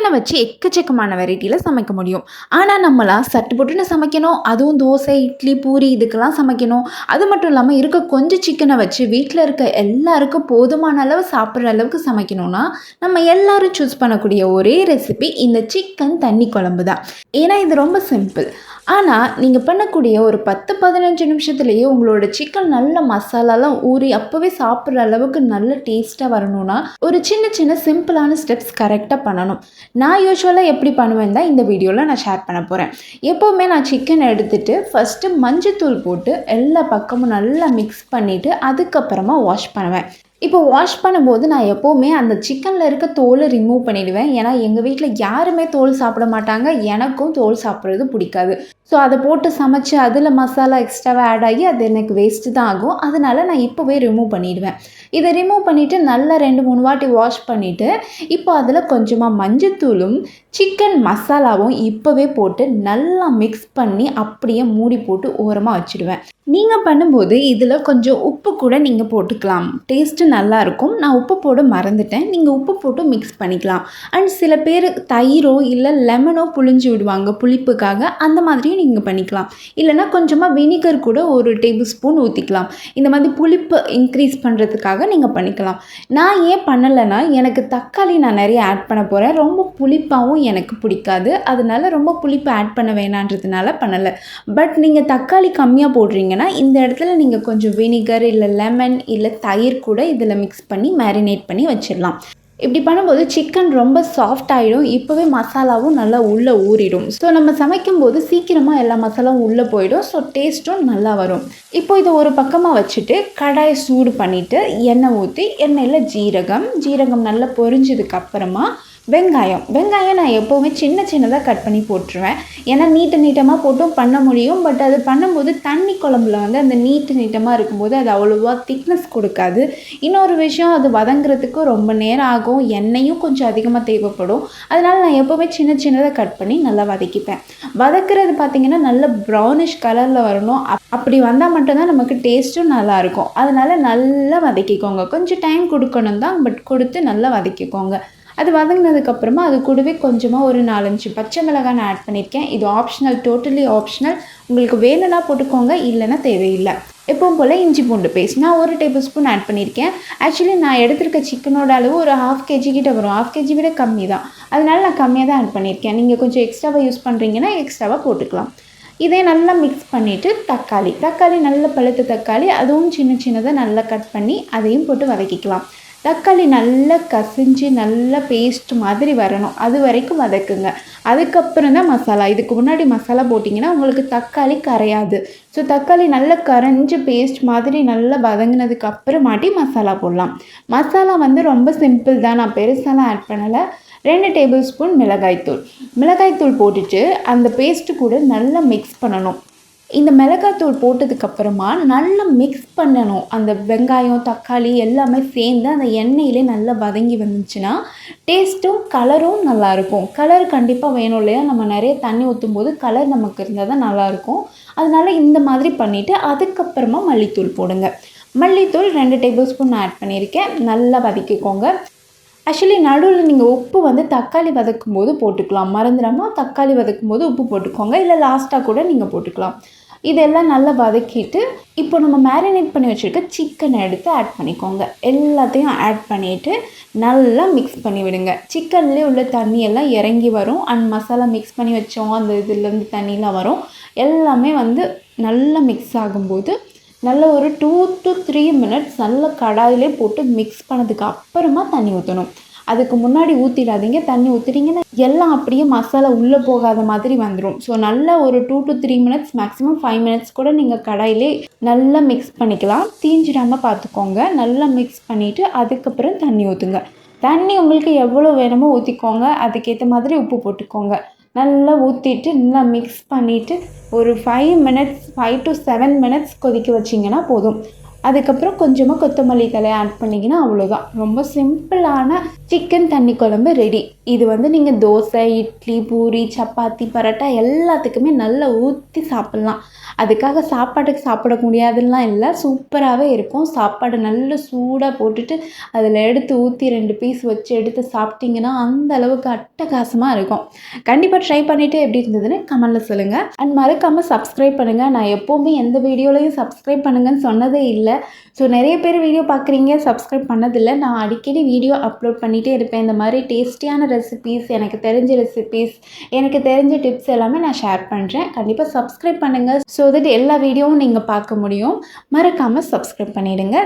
சிக்கனை வச்சு எக்கச்சக்கமான வெரைட்டியில் சமைக்க முடியும். ஆனால் நம்மளாம் சட்டு புட்டுன்னு சமைக்கணும், அதுவும் தோசை, இட்லி, பூரி இதுக்கெல்லாம் சமைக்கணும். அது மட்டும் இல்லாமல் இருக்க கொஞ்சம் சிக்கனை வச்சு வீட்டில் இருக்க எல்லாருக்கும் போதுமான அளவு சாப்பிட்ற அளவுக்கு சமைக்கணும்னா நம்ம எல்லாரும் சூஸ் பண்ணக்கூடிய ஒரே ரெசிபி இந்த சிக்கன் தண்ணி குழம்பு தான். ஏன்னா இது ரொம்ப சிம்பிள். ஆனால் நீங்கள் பண்ணக்கூடிய ஒரு 10-15 நிமிஷத்துலேயே உங்களோட சிக்கன் நல்ல மசாலாலாம் ஊறி அப்போவே சாப்பிட்ற அளவுக்கு நல்ல டேஸ்ட்டாக வரணும்னா ஒரு சின்ன சின்ன சிம்பிளான ஸ்டெப்ஸ் கரெக்டாக பண்ணணும். நான் யூஸ்வலாக எப்படி பண்ணுவேன் தான் இந்த வீடியோவில் நான் ஷேர் பண்ண போகிறேன். எப்போவுமே நான் சிக்கன் எடுத்துகிட்டு ஃபஸ்ட்டு மஞ்சத்தூள் போட்டு எல்லா பக்கமும் நல்லா மிக்ஸ் பண்ணிவிட்டு அதுக்கப்புறமா வாஷ் பண்ணுவேன். இப்போ வாஷ் பண்ணும்போது நான் எப்போவுமே அந்த சிக்கனில் இருக்க தோலை ரிமூவ் பண்ணிவிடுவேன். ஏன்னா எங்கள் வீட்டில் யாருமே தோல் சாப்பிட மாட்டாங்க, எனக்கும் தோல் சாப்பிட்றது பிடிக்காது. ஸோ அதை போட்டு சமைச்சு அதில் மசாலா எக்ஸ்ட்ராவாக ஆட் ஆகி அது எனக்கு வேஸ்ட்டு தான் ஆகும். அதனால் நான் இப்போவே ரிமூவ் பண்ணிவிடுவேன். இதை ரிமூவ் பண்ணிவிட்டு நல்லா 2-3 வாட்டி வாஷ் பண்ணிவிட்டு இப்போ அதில் கொஞ்சமாக மஞ்சத்தூளும் சிக்கன் மசாலாவும் இப்போவே போட்டு நல்லா மிக்ஸ் பண்ணி அப்படியே மூடி போட்டு ஓரமாக வச்சுடுவேன். நீங்கள் பண்ணும்போது இதில் கொஞ்சம் உப்பு கூட நீங்கள் போட்டுக்கலாம், டேஸ்ட்டு நல்லாயிருக்கும். நான் உப்பு போட மறந்துட்டேன், நீங்கள் உப்பு போட்டு மிக்ஸ் பண்ணிக்கலாம். அண்ட் சில பேர் தயிரோ இல்லை லெமனோ புழிஞ்சு விடுவாங்க புளிப்புக்காக, அந்த மாதிரியும் நீங்கள் பண்ணிக்கலாம். இல்லைனா கொஞ்சமாக வினிகர் கூட 1 டேபிள் ஸ்பூன் ஊற்றிக்கலாம். இந்த மாதிரி புளிப்பு இன்க்ரீஸ் பண்ணுறதுக்காக நீங்கள் பண்ணிக்கலாம். நான் ஏன் பண்ணலைன்னா எனக்கு தக்காளி நான் நிறைய ஆட் பண்ண போகிறேன், ரொம்ப புளிப்பாகவும் எனக்கு பிடிக்காது. அதனால ரொம்ப புளிப்பு ஆட் பண்ண வேணான்றதுனால பண்ணலை. பட் நீங்கள் தக்காளி கம்மியாக போடுறீங்க, இந்த இடத்துல நீங்கள் கொஞ்சம் வினிகர் இல்லை லெமன் இல்லை தயிர் கூட இதில் மிக்ஸ் பண்ணி மேரினேட் பண்ணி வச்சிடலாம். இப்படி பண்ணும்போது சிக்கன் ரொம்ப சாஃப்ட் ஆகிடும். இப்போவே மசாலாவும் நல்லா உள்ளே ஊறிடும். ஸோ நம்ம சமைக்கும்போது சீக்கிரமாக எல்லா மசாலாவும் உள்ளே போயிடும். ஸோ டேஸ்ட்டும் நல்லா வரும். இப்போ இதை ஒரு பக்கமாக வச்சுட்டு கடாயை சூடு பண்ணிவிட்டு எண்ணெய் ஊற்றி எண்ணெயில் ஜீரகம் நல்லா பொரிஞ்சதுக்கப்புறமா வெங்காயம் நான் எப்போவுமே சின்னதாக கட் பண்ணி போட்டுருவேன். ஏன்னா நீட்டமாக போட்டும் பண்ண முடியும். பட் அது பண்ணும்போது தண்ணி குழம்புல வந்து அந்த நீட்டமாக இருக்கும்போது அது அவ்வளோவா திக்னஸ் கொடுக்காது. இன்னொரு விஷயம், அது வதங்குறதுக்கு ரொம்ப நேரம் ஆகும், எண்ணெயும் கொஞ்சம் அதிகமாக தேவைப்படும். அதனால் நான் எப்போவுமே சின்னதாக கட் பண்ணி நல்லா வதக்கிப்பேன். வதக்குறது பார்த்திங்கன்னா நல்ல ப்ரௌனிஷ் கலரில் வரணும். அப்படி வந்தால் மட்டும்தான் நமக்கு டேஸ்ட்டும் நல்லாயிருக்கும். அதனால் நல்லா வதக்கிக்கோங்க. கொஞ்சம் டைம் கொடுக்கணும் தான், பட் கொடுத்து நல்லா வதக்கிக்கோங்க. அது வதங்கினதுக்கப்புறமா அது கூடவே கொஞ்சமாக ஒரு 4-5 பச்சை மிளகாய் நான் ஆட் பண்ணியிருக்கேன். இது ஆப்ஷனல், டோட்டலி ஆப்ஷனல். உங்களுக்கு வேணும்னா போட்டுக்கோங்க, இல்லைன்னா தேவையில்லை. எப்பவும் போல் இஞ்சி பூண்டு பேஸ்ட் நான் 1 டேபிள் ஸ்பூன் ஆட் பண்ணியிருக்கேன். ஆக்சுவலி நான் எடுத்துருக்க சிக்கனோட அளவு ஒரு 1/2 kg கிட்ட வரும். 1/2 kg விட கம்மி தான். அதனால நான் கம்மியாக தான் ஆட் பண்ணியிருக்கேன். நீங்கள் கொஞ்சம் எக்ஸ்ட்ராவாக யூஸ் பண்ணுறீங்கன்னா எக்ஸ்ட்ராவாக போட்டுக்கலாம். இதே நல்லா மிக்ஸ் பண்ணிவிட்டு தக்காளி நல்ல பழுத்த தக்காளி, அதுவும் சின்னதாக நல்லா கட் பண்ணி அதையும் போட்டு வதக்கிக்கலாம். தக்காளி நல்லா கசிஞ்சு நல்லா பேஸ்ட் மாதிரி வரணும், அது வரைக்கும் வதக்குங்க. அதுக்கப்புறம் தான் மசாலா. இதுக்கு முன்னாடி மசாலா போட்டிங்கன்னா உங்களுக்கு தக்காளி கரையாது. ஸோ தக்காளி நல்லா கரைஞ்சி பேஸ்ட் மாதிரி நல்லா வதங்கினதுக்கு அப்புறமாட்டி மசாலா போடலாம். மசாலா வந்து ரொம்ப சிம்பிள் தான், நான் பெருசாலாம் ஆட் பண்ணலை. 2 டேபிள் ஸ்பூன் மிளகாய்த்தூள் போட்டுட்டு அந்த பேஸ்ட்டு கூட நல்லா மிக்ஸ் பண்ணணும். இந்த மிளகாய்த்தூள் போட்டதுக்கப்புறமா நல்லா மிக்ஸ் பண்ணணும். அந்த வெங்காயம் தக்காளி எல்லாமே சேர்ந்து அந்த எண்ணெயிலே நல்லா வதங்கி வந்துச்சுன்னா டேஸ்ட்டும் கலரும் நல்லாயிருக்கும். கலர் கண்டிப்பாக வேணும் இல்லையா, நம்ம நிறைய தண்ணி ஊற்றும் போது கலர் நமக்கு இருந்தால் தான் நல்லாயிருக்கும். அதனால் இந்த மாதிரி பண்ணிவிட்டு அதுக்கப்புறமா மல்லித்தூள் போடுங்க. மல்லித்தூள் 2 டேபிள் ஸ்பூன் ஆட் பண்ணியிருக்கேன். நல்லா வதக்கிக்கோங்க. ஆக்சுவலி நடுவில் நீங்கள் உப்பு வந்து தக்காளி வதக்கும் போது போட்டுக்கலாம், மறந்துடாமல் தக்காளி வதக்கும் போது உப்பு போட்டுக்கோங்க, இல்லை லாஸ்ட்டாக கூட நீங்கள் போட்டுக்கலாம். இதெல்லாம் நல்லா வதக்கிட்டு இப்போ நம்ம மேரினேட் பண்ணி வச்சுருக்க சிக்கனை எடுத்து ஆட் பண்ணிக்கோங்க. எல்லாத்தையும் ஆட் பண்ணிவிட்டு நல்லா மிக்ஸ் பண்ணி விடுங்க. சிக்கன்லேயே உள்ள தண்ணியெல்லாம் இறங்கி வரும். அண்ட் மசாலா மிக்ஸ் பண்ணி வச்சோம் அந்த இதுலேருந்து தண்ணியெலாம் வரும். எல்லாமே வந்து நல்லா மிக்ஸ் ஆகும்போது நல்ல ஒரு 2 to 3 minutes நல்லா கடாயிலே போட்டு மிக்ஸ் பண்ணதுக்கு அப்புறமா தண்ணி ஊற்றணும். அதுக்கு முன்னாடி ஊற்றிடாதீங்க. தண்ணி ஊற்றிட்டிங்கன்னா எல்லாம் அப்படியே மசாலா உள்ளே போகாத மாதிரி வந்துடும். ஸோ நல்லா ஒரு 2 to 3 minutes, மேக்ஸிமம் 5 minutes கூட நீங்கள் கடாயிலே நல்லா மிக்ஸ் பண்ணிக்கலாம். தீஞ்சிடாமல் பார்த்துக்கோங்க. நல்லா மிக்ஸ் பண்ணிவிட்டு அதுக்கப்புறம் தண்ணி ஊற்றுங்க. தண்ணி உங்களுக்கு எவ்வளோ வேணுமோ ஊற்றிக்கோங்க. அதுக்கேற்ற மாதிரி உப்பு போட்டுக்கோங்க. நல்லா ஊற்றிட்டு நல்லா மிக்ஸ் பண்ணிவிட்டு ஒரு 5 to 7 minutes கொதிக்க வச்சிங்கன்னா போதும். அதுக்கப்புறம் கொஞ்சமாக கொத்தமல்லி தழை ஆட் பண்ணிங்கன்னா அவ்வளோதான். ரொம்ப சிம்பிளான சிக்கன் தண்ணி குழம்பு ரெடி. இது வந்து நீங்கள் தோசை, இட்லி, பூரி, சப்பாத்தி, பரோட்டா எல்லாத்துக்குமே நல்லா ஊற்றி சாப்பிட்லாம். அதுக்காக சாப்பாட்டுக்கு சாப்பிட முடியாதுலாம் இல்லை, சூப்பராகவே இருக்கும். சாப்பாடு நல்ல சூடாக போட்டுட்டு அதில் எடுத்து ஊற்றி 2 பீஸ் வச்சு எடுத்து சாப்பிட்டிங்கன்னா அந்த அளவுக்கு அட்டகாசமாக இருக்கும். கண்டிப்பாக ட்ரை பண்ணிவிட்டு எப்படி இருந்ததுன்னு கமெண்டில் சொல்லுங்கள். அண்ட் மறக்காமல் சப்ஸ்கிரைப் பண்ணுங்கள். நான் எப்போவுமே எந்த வீடியோலையும் சப்ஸ்கிரைப் பண்ணுங்கன்னு சொன்னதே இல்லை. ஸோ நிறைய பேர் வீடியோ பார்க்குறீங்க, சப்ஸ்கிரைப் பண்ணதில்லை. நான் அடிக்கடி வீடியோ அப்லோட் பண்ணிகிட்டே இருப்பேன். இந்த மாதிரி டேஸ்டியான ரெசிபீஸ், எனக்கு தெரிஞ்ச ரெசிபீஸ், எனக்கு தெரிஞ்ச டிப்ஸ் எல்லாமே நான் ஷேர் பண்ணுறேன். கண்டிப்பாக சப்ஸ்கிரைப் பண்ணுங்கள். ஸோ தட் எல்லா வீடியோவும் நீங்கள் பார்க்க முடியும். மறக்காமல் சப்ஸ்கிரைப் பண்ணிவிடுங்க.